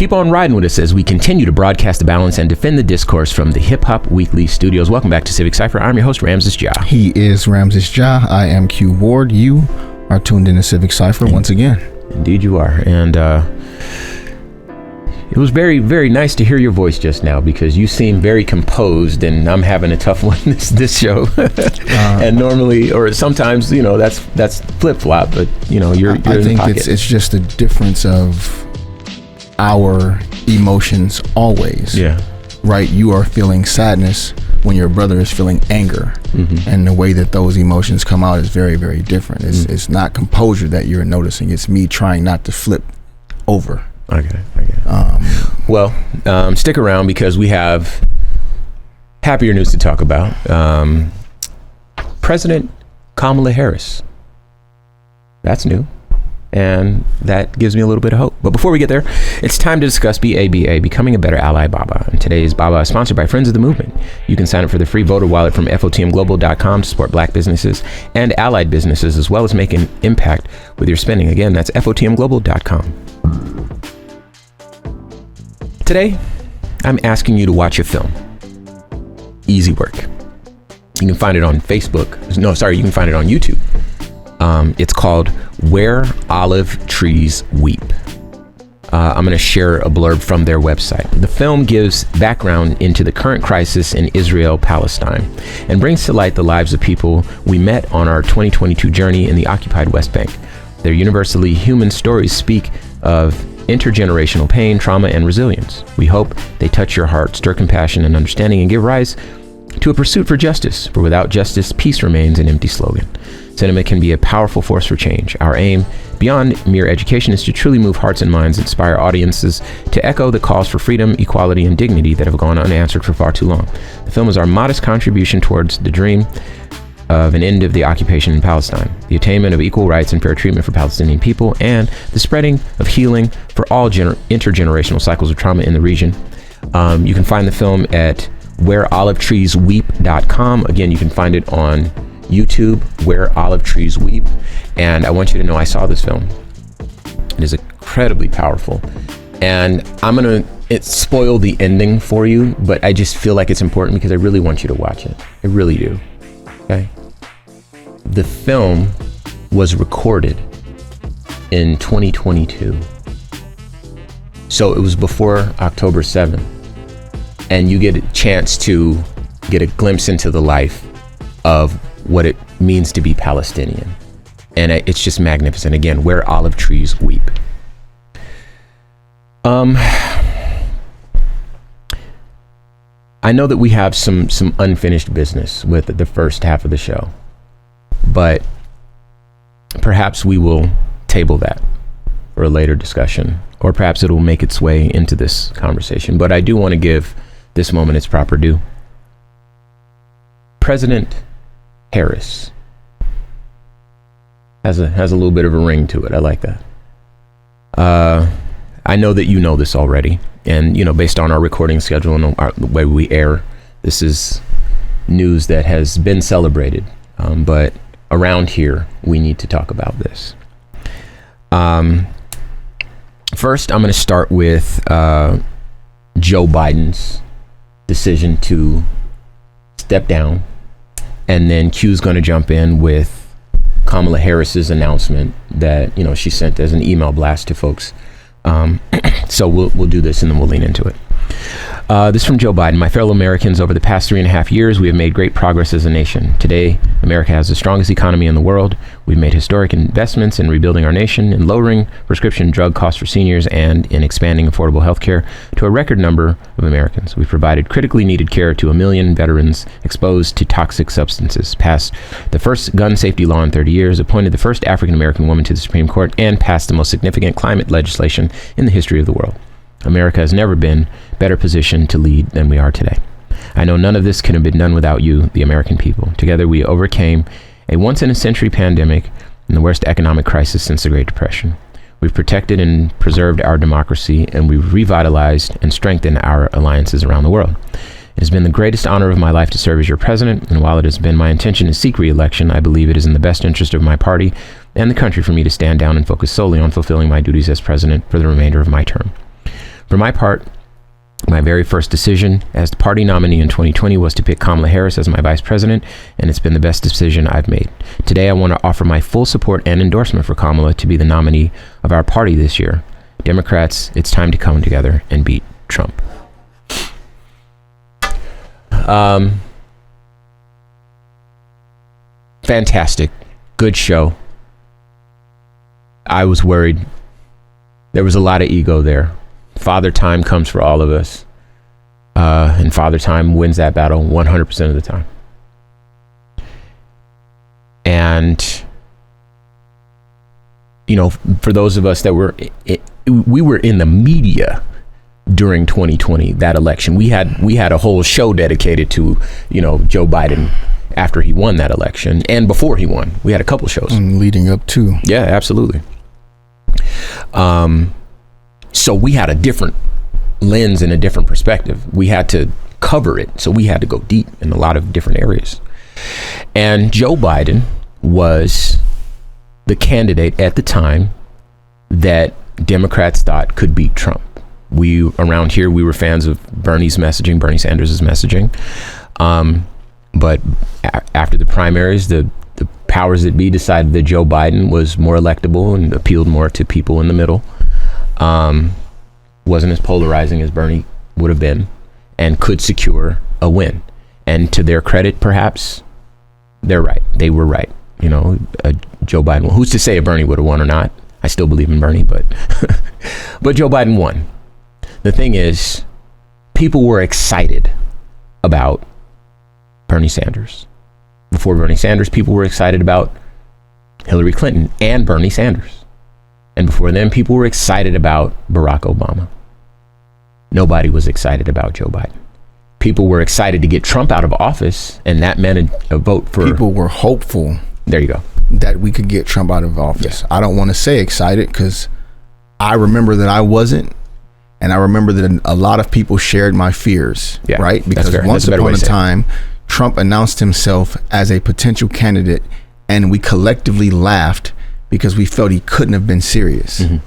Keep on riding with us as we continue to broadcast the balance and defend the discourse from the Hip Hop Weekly studios. Welcome back to Civic Cipher. I'm your host, Ramses Ja. He is Ramses Ja. I am Q Ward. You are tuned in to Civic Cipher once again. Indeed you are. And it was very, very nice to hear your voice just now, because you seem very composed, and I'm having a tough one this show. And normally, or sometimes, that's flip-flop, but you're in the pocket. it's just a difference of our emotions always. Yeah. Right? You are feeling sadness when your brother is feeling anger. Mm-hmm. And the way that those emotions come out is very, very different. It's not composure that you're noticing. It's me trying not to flip over. Okay. Well, stick around, because we have happier news to talk about. President Kamala Harris. That's new. And that gives me a little bit of hope. But before we get there, it's time to discuss BABA, Becoming a Better Ally Baba. And today's Baba is sponsored by Friends of the Movement. You can sign up for the free voter wallet from FOTMglobal.com to support Black businesses and allied businesses, as well as make an impact with your spending. Again, that's FOTMglobal.com. Today, I'm asking you to watch a film. Easy work. You can find it on Facebook. You can find it on YouTube. It's called Where Olive Trees Weep. I'm going to share a blurb from their website. The film gives background into the current crisis in Israel-Palestine and brings to light the lives of people we met on our 2022 journey in the occupied West Bank. Their universally human stories speak of intergenerational pain, trauma, and resilience. We hope they touch your heart, stir compassion and understanding, and give rise to a pursuit for justice. For without justice, peace remains an empty slogan. Cinema can be a powerful force for change. Our aim, beyond mere education, is to truly move hearts and minds, inspire audiences to echo the calls for freedom, equality, and dignity that have gone unanswered for far too long. The film is our modest contribution towards the dream of an end of the occupation in Palestine, the attainment of equal rights and fair treatment for Palestinian people, and the spreading of healing for all intergenerational cycles of trauma in the region. You can find the film at whereolivetreesweep.com. Again, you can find it on YouTube, Where Olive Trees Weep. And I want you to know I saw this film. It is incredibly powerful. And I'm going to spoil the ending for you, but I just feel like it's important because I really want you to watch it. I really do. Okay? The film was recorded in 2022. So it was before October 7th. And you get a chance to get a glimpse into the life of what it means to be Palestinian. And it's just magnificent. Again, Where Olive Trees Weep. I know that we have some unfinished business with the first half of the show, but perhaps we will table that for a later discussion, or perhaps it will make its way into this conversation. But I do want to give this moment its proper due. President Harris has a little bit of a ring to it. I like that. I know that you know this already, and based on our recording schedule and the way we air, this is news that has been celebrated. But around here, we need to talk about this. First, I'm going to start with Joe Biden's decision to step down, and then Q's going to jump in with Kamala Harris's announcement that she sent as an email blast to folks. So we'll do this and then we'll lean into it. This from Joe Biden. My fellow Americans, over the past 3.5 years, we have made great progress as a nation. Today, America has the strongest economy in the world. We've made historic investments in rebuilding our nation, in lowering prescription drug costs for seniors, and in expanding affordable health care to a record number of Americans. We've provided critically needed care to 1 million veterans exposed to toxic substances, passed the first gun safety law in 30 years, appointed the first African-American woman to the Supreme Court, and passed the most significant climate legislation in the history of the world. America has never been better positioned to lead than we are today. I know none of this could have been done without you, the American people. Together, we overcame a once-in-a-century pandemic and the worst economic crisis since the Great Depression. We've protected and preserved our democracy, and we've revitalized and strengthened our alliances around the world. It has been the greatest honor of my life to serve as your president, and while it has been my intention to seek re-election, I believe it is in the best interest of my party and the country for me to stand down and focus solely on fulfilling my duties as president for the remainder of my term. For my part, my very first decision as the party nominee in 2020 was to pick Kamala Harris as my vice president, and it's been the best decision I've made. Today, I want to offer my full support and endorsement for Kamala to be the nominee of our party this year. Democrats, it's time to come together and beat Trump. Fantastic. Good show. I was worried. There was a lot of ego there. Father Time comes for all of us. And Father Time wins that battle 100% of the time. And, you know, for those of us that we were in the media during 2020, that election. We had a whole show dedicated to, you know, Joe Biden after he won that election and before he won. We had a couple shows. And leading up to. Yeah, absolutely. So we had a different lens and a different perspective. We had to cover it. So we had to go deep in a lot of different areas. And Joe Biden was the candidate at the time that Democrats thought could beat Trump. We around here, we were fans of Bernie Sanders' messaging. But after the primaries, the powers that be decided that Joe Biden was more electable and appealed more to people in the middle. Wasn't as polarizing as Bernie would have been, and could secure a win. And to their credit, perhaps, they're right. They were right. You know, Joe Biden. Well, who's to say if Bernie would have won or not? I still believe in Bernie, but but Joe Biden won. The thing is, people were excited about Bernie Sanders. Before Bernie Sanders, people were excited about Hillary Clinton and Bernie Sanders. And before then, people were excited about Barack Obama. Nobody was excited about Joe Biden. People were excited to get Trump out of office, and that meant a vote for... People were hopeful. There you go. That we could get Trump out of office. Yeah. I don't want to say excited because I remember that I wasn't. And I remember that a lot of people shared my fears, right? Because once upon a time, Trump announced himself as a potential candidate, and we collectively laughed because we felt he couldn't have been serious. Mm-hmm.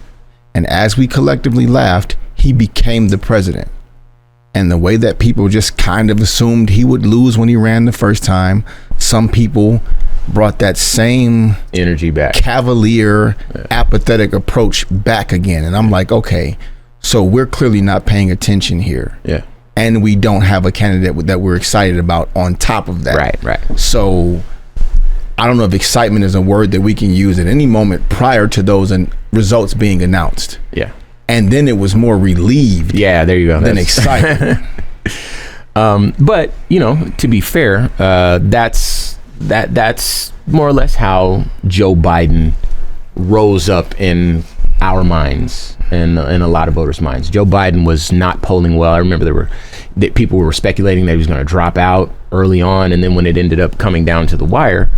And as we collectively laughed, he became the president. And the way that people just kind of assumed he would lose when he ran the first time, some people brought that same energy back, cavalier, apathetic approach back again. And I'm like, okay, so we're clearly not paying attention here. Yeah. And we don't have a candidate that we're excited about on top of that. Right. So I don't know if excitement is a word that we can use at any moment prior to those results being announced. Yeah. And then it was more relieved. Yeah, there you go. Than excitement. But, you know, to be fair, that's more or less how Joe Biden rose up in our minds and in a lot of voters' minds. Joe Biden was not polling well. I remember people were speculating that he was going to drop out early on, and then when it ended up coming down to the wire,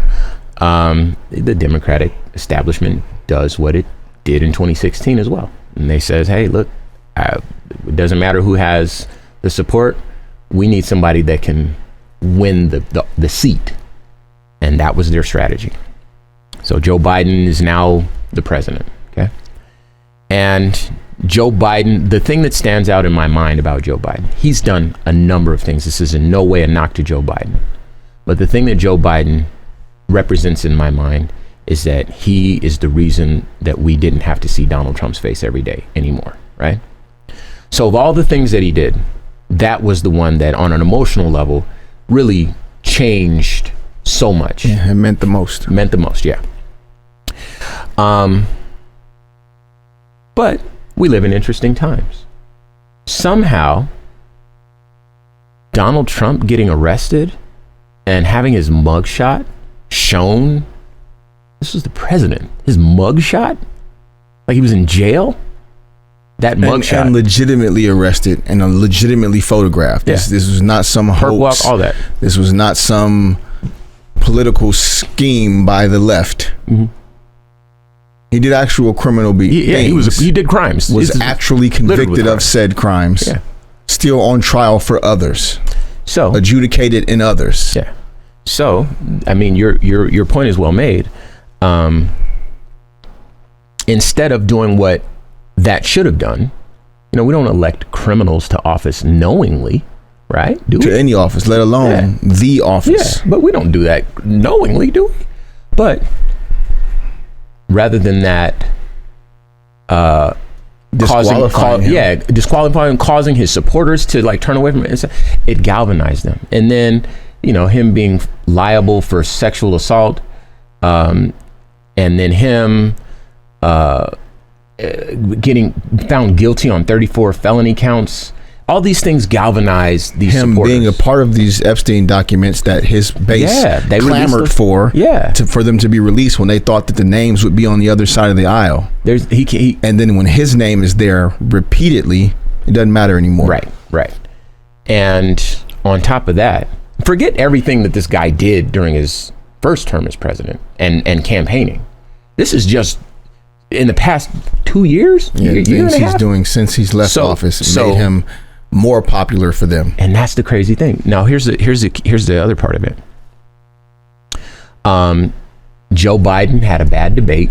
the Democratic establishment does what it did in 2016 as well. And they says, hey, look, it doesn't matter who has the support. We need somebody that can win the seat. And that was their strategy. So Joe Biden is now the president. Okay. And Joe Biden, the thing that stands out in my mind about Joe Biden, he's done a number of things. This is in no way a knock to Joe Biden. But the thing that Joe Biden represents in my mind is that he is the reason that we didn't have to see Donald Trump's face every day anymore, right? So of all the things that he did, that was the one that on an emotional level really changed so much. Yeah, it meant the most. Meant the most, yeah. But we live in interesting times. Somehow, Donald Trump getting arrested and having his mugshot shown. This was the president. His mugshot? Like he was in jail? That mugshot. And legitimately arrested and legitimately photographed. Yeah. This was not some hoax. Perp walk, all that. This was not some political scheme by the left. Mm-hmm. He did actual criminal things. He did crimes. Was actually convicted of said crimes. Yeah. Still on trial for others. So adjudicated in others. Yeah. So, I mean, your point is well made. Instead of doing what that should have done, we don't elect criminals to office knowingly, right? Do to we? any office, let alone the office. Yeah, but we don't do that knowingly, do we? But rather than that, disqualifying, causing his supporters to like turn away from it, it galvanized them. And then, him being liable for sexual assault, and then him getting found guilty on 34 felony counts. All these things galvanize these supporters. Him being a part of these Epstein documents that his base clamored for them to be released when they thought that the names would be on the other side of the aisle. And then when his name is there repeatedly, it doesn't matter anymore. Right. And on top of that, forget everything that this guy did during his first term as president and campaigning. This is just in the past 2 years. Things he's doing since he's left office made him more popular for them. And that's the crazy thing. Now here's the other part of it. Joe Biden had a bad debate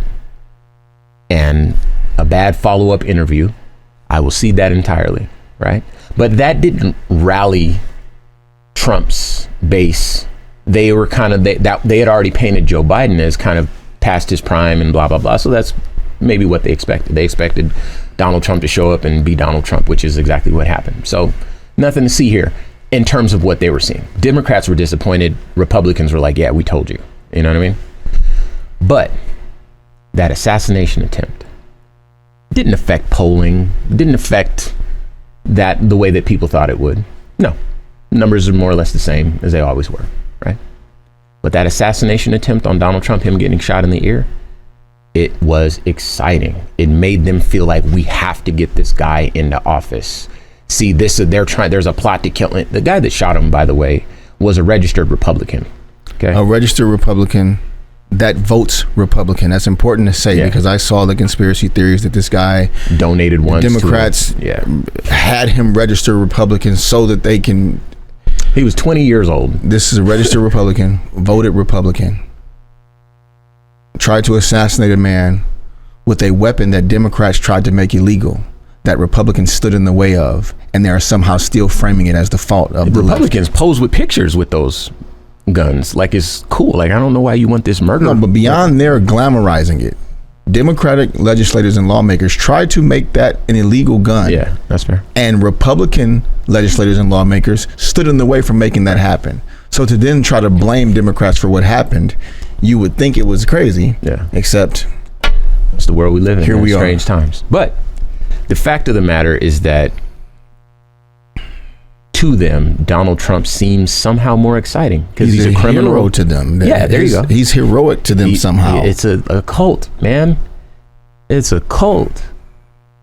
and a bad follow-up interview. I will cede that entirely, right? But that didn't rally Trump's base. They were they had already painted Joe Biden as kind of past his prime and blah blah blah. So that's maybe what they expected. They expected Donald Trump to show up and be Donald Trump, which is exactly what happened. So nothing to see here in terms of what they were seeing. Democrats were disappointed. Republicans were like, yeah, we told you. You know what I mean? But that assassination attempt didn't affect polling, didn't affect the way that people thought it would. No, numbers are more or less the same as they always were, right? But that assassination attempt on Donald Trump, him getting shot in the ear, it was exciting. It made them feel like we have to get this guy into office. See, there's a plot to kill him. The guy that shot him, by the way, was a registered Republican. Okay. A registered Republican that votes Republican. That's important to say because I saw the conspiracy theories that this guy donated once. Democrats had him register Republican so that they can. He was 20 years old. This is a registered Republican, voted Republican. Tried to assassinate a man with a weapon that Democrats tried to make illegal, that Republicans stood in the way of, and they are somehow still framing it as the fault of the Republicans pose with pictures with those guns. Like, it's cool. Like, I don't know why you want this murder. No, but beyond their glamorizing it, Democratic legislators and lawmakers tried to make that an illegal gun. Yeah, that's fair. And Republican legislators and lawmakers stood in the way from making that happen. So to then try to blame Democrats for what happened, you would think it was crazy. Yeah. Except it's the world we live in. Here we are. Strange times. But the fact of the matter is that to them, Donald Trump seems somehow more exciting because he's a criminal. Hero to them. There you go. He's heroic to them somehow. It's a cult, man. It's a cult.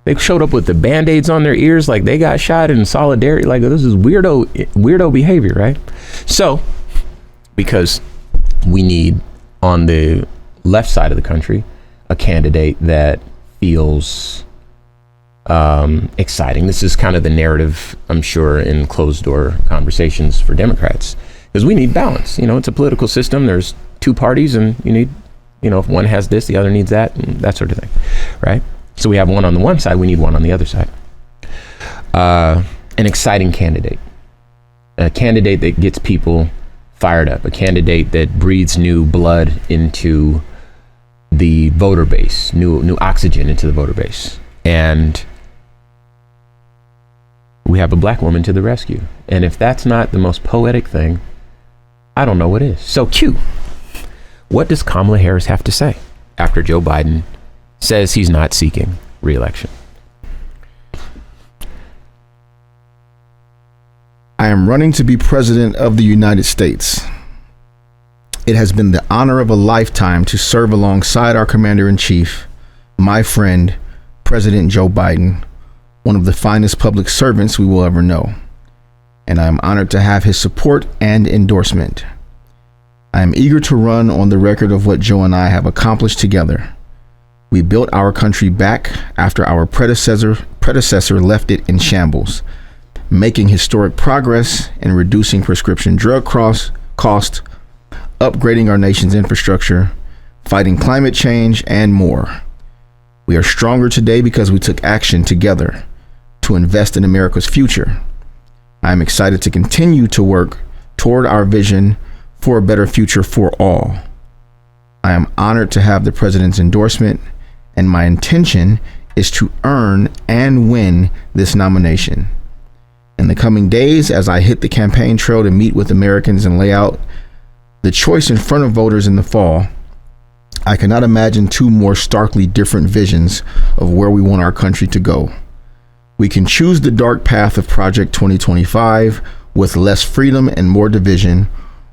They showed up with the Band-Aids on their ears like they got shot in solidarity. Like, this is weirdo behavior, right? So, because we need on the left side of the country a candidate that feels exciting. This is kind of the narrative, I'm sure, in closed door conversations for Democrats, because we need balance. It's a political system. There's two parties, and you need, if one has this, the other needs that, and that sort of thing, right? So we have one on the one side, we need one on the other side. An exciting candidate, a candidate that gets people fired up, a candidate that breathes new blood into the voter base, new oxygen into the voter base. And we have a black woman to the rescue. And if that's not the most poetic thing, I don't know what is. So Q, what does Kamala Harris have to say after Joe Biden says he's not seeking re-election? I am running to be president of the United States. It has been the honor of a lifetime to serve alongside our commander-in-chief, my friend, President Joe Biden, one of the finest public servants we will ever know. And I am honored to have his support and endorsement. I am eager to run on the record of what Joe and I have accomplished together. We built our country back after our predecessor left it in shambles, making historic progress in reducing prescription drug cost, upgrading our nation's infrastructure, fighting climate change, and more. We are stronger today because we took action together. to invest in America's future. I am excited to continue to work toward our vision for a better future for all. I am honored to have the president's endorsement, and my intention is to earn and win this nomination. In the coming days, as I hit the campaign trail to meet with Americans and lay out the choice in front of voters in the fall, I cannot imagine two more starkly different visions of where we want our country to go. We can choose the dark path of Project 2025 with less freedom and more division,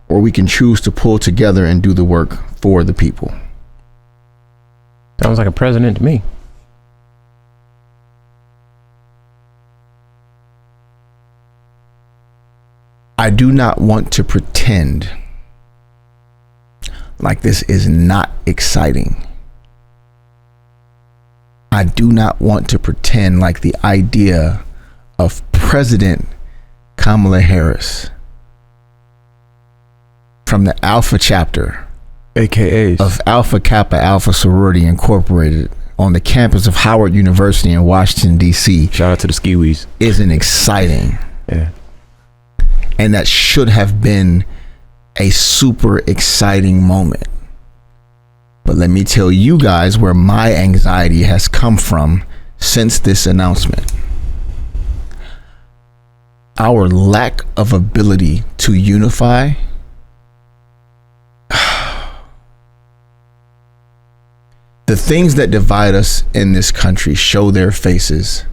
or we can choose to pull together and do the work for the people. Sounds like a president to me. I do not want to pretend like this is not exciting. I do not want to pretend like the idea of President Kamala Harris from the Alpha chapter, AKAs of Alpha Kappa Alpha Sorority Incorporated on the campus of Howard University in Washington, D.C. Shout out to the Skiwis. Isn't exciting. Yeah. And that should have been a super exciting moment. But let me tell you guys where my anxiety has come from since this announcement. Our lack of ability to unify. The things that divide us in this country show their faces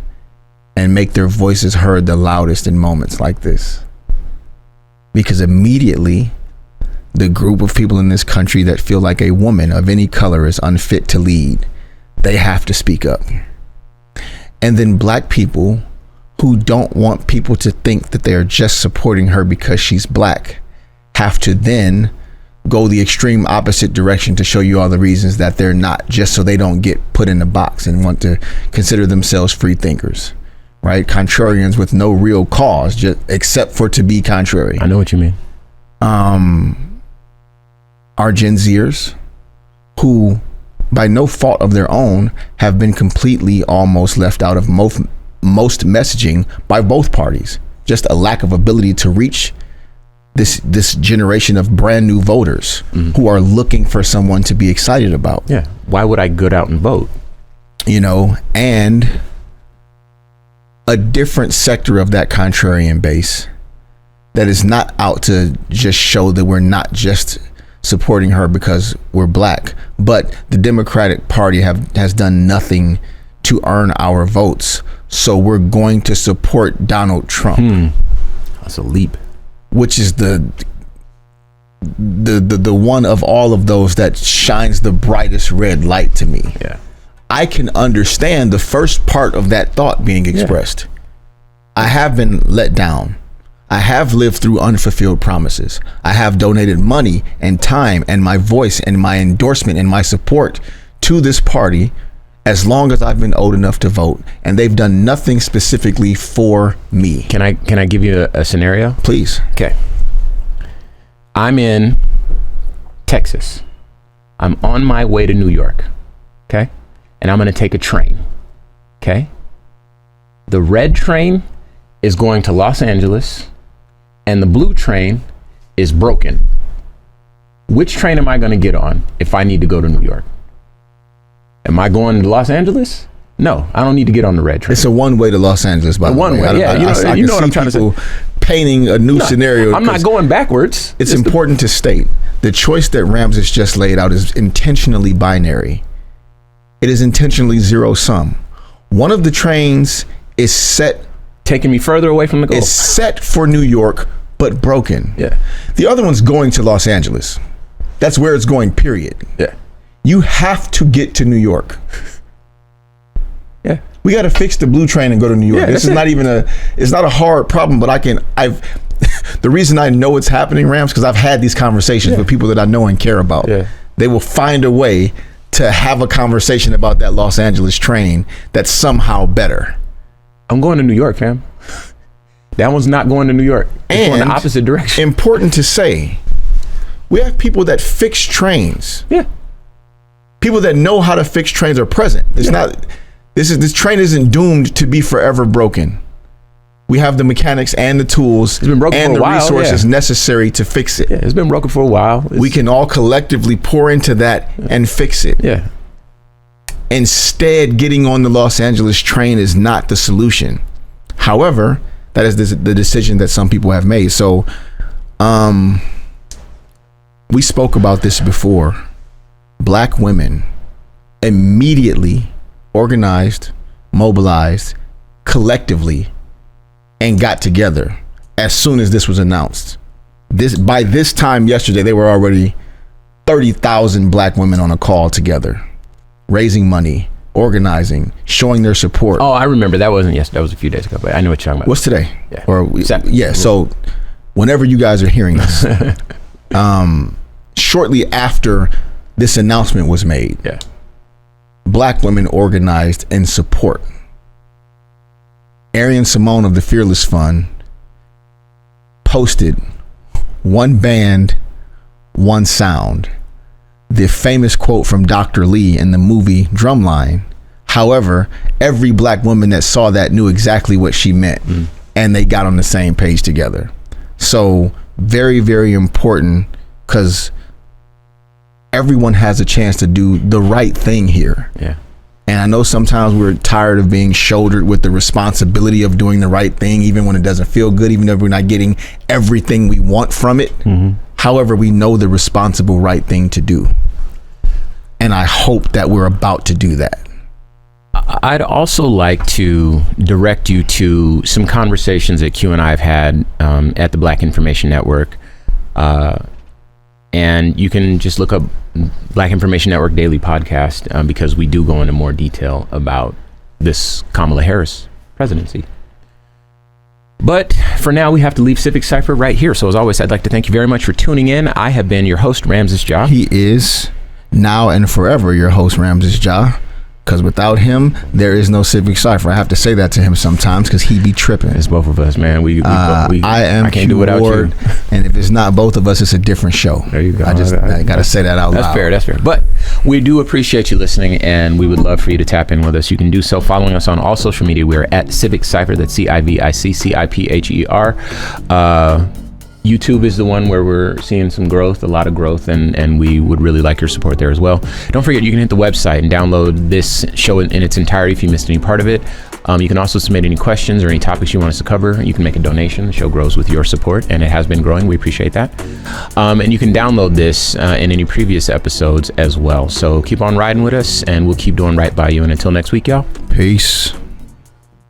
and make their voices heard the loudest in moments like this. Because immediately, the group of people in this country that feel like a woman of any color is unfit to lead, they have to speak up. And then black people who don't want people to think that they are just supporting her because she's black have to then go the extreme opposite direction to show you all the reasons that they're not, just so they don't get put in the box and want to consider themselves free thinkers. Right? Contrarians with no real cause, just except for to be contrary. I know what you mean. Our Gen Zers, who by no fault of their own have been completely almost left out of most messaging by both parties. Just a lack of ability to reach this generation of brand new voters who are looking for someone to be excited about. Yeah. Why would I go out and vote? You know, and a different sector of that contrarian base that is not out to just show that we're not just supporting her because we're black, but the Democratic Party has done nothing to earn our votes, so we're going to support Donald Trump. That's a leap. Which is the one of all of those that shines the brightest red light to me. Yeah. I can understand the first part of that thought being expressed. Yeah. I have been let down. I have lived through unfulfilled promises. I have donated money and time and my voice and my endorsement and my support to this party as long as I've been old enough to vote, and they've done nothing specifically for me. Can I give you a scenario? Please. Okay. I'm in Texas. I'm on my way to New York. Okay. And I'm going to take a train. Okay. The red train is going to Los Angeles and the blue train is broken. Which train am I going to get on if I need to go to New York? Am I going to Los Angeles? No, I don't need to get on the red train. It's a one way to Los Angeles, by the way. One way, yeah. You know what I'm trying to say. Painting a new scenario. I'm not going backwards. It's important to state the choice that Rams has just laid out is intentionally binary. It is intentionally zero sum. One of the trains is set, taking me further away from the goal. It's set for New York, but broken. Yeah. The other one's going to Los Angeles. That's where it's going, period. Yeah. You have to get to New York. Yeah. We got to fix the blue train and go to New York. Yeah, this is not even it's not a hard problem, but the reason I know it's happening, Rams, because I've had these conversations with people that I know and care about. Yeah. They will find a way to have a conversation about that Los Angeles train that's somehow better. I'm going to New York, fam. That one's not going to New York. It's going the opposite direction. Important to say, we have people that fix trains. Yeah. People that know how to fix trains are present. It's not, This train isn't doomed to be forever broken. We have the mechanics and the tools It's been broken and for a the while, resources necessary to fix it. Yeah, it's been broken for a while. We can all collectively pour into that and fix it. Yeah. Instead, getting on the Los Angeles train is not the solution. However, that is the decision that some people have made. So, we spoke about this before. Black women immediately organized, mobilized, collectively, and got together as soon as this was announced. By this time yesterday, they were already 30,000 black women on a call together, raising money, organizing, showing their support. Oh, I remember. That wasn't yesterday. That was a few days ago, but I know what you're talking about. What's today? Yeah. So whenever you guys are hearing this, shortly after this announcement was made, black women organized in support. Arian Simone of the Fearless Fund posted "One band, one sound," the famous quote from Dr. Lee in the movie Drumline. However, every black woman that saw that knew exactly what she meant, and they got on the same page together. So very, very important, because everyone has a chance to do the right thing here. Yeah. And I know sometimes we're tired of being shouldered with the responsibility of doing the right thing, even when it doesn't feel good, even if we're not getting everything we want from it. However, we know the responsible right thing to do. And I hope that we're about to do that. I'd also like to direct you to some conversations that Q and I have had at the Black Information Network. And you can just look up Black Information Network Daily Podcast because we do go into more detail about this Kamala Harris presidency. But for now, we have to leave Civic Cipher right here. So as always, I'd like to thank you very much for tuning in. I have been your host, Ramses Ja. He is now and forever your host, Ramses Ja. Because without him, there is no Civic Cipher. I have to say that to him sometimes because he be tripping. It's both of us, man. I can't do without you. And if it's not both of us, it's a different show. There you go. I got to say that out loud. That's fair. But we do appreciate you listening, and we would love for you to tap in with us. You can do so following us on all social media. We're at Civic Cipher. That's CIVICCIPHER. YouTube is the one where we're seeing some growth, a lot of growth, and we would really like your support there as well. Don't forget, you can hit the website and download this show in its entirety if you missed any part of it. You can also submit any questions or any topics you want us to cover. You can make a donation. The show grows with your support, and it has been growing. We appreciate that. And you can download this and any previous episodes as well. So keep on riding with us, and we'll keep doing right by you. And until next week, y'all. Peace.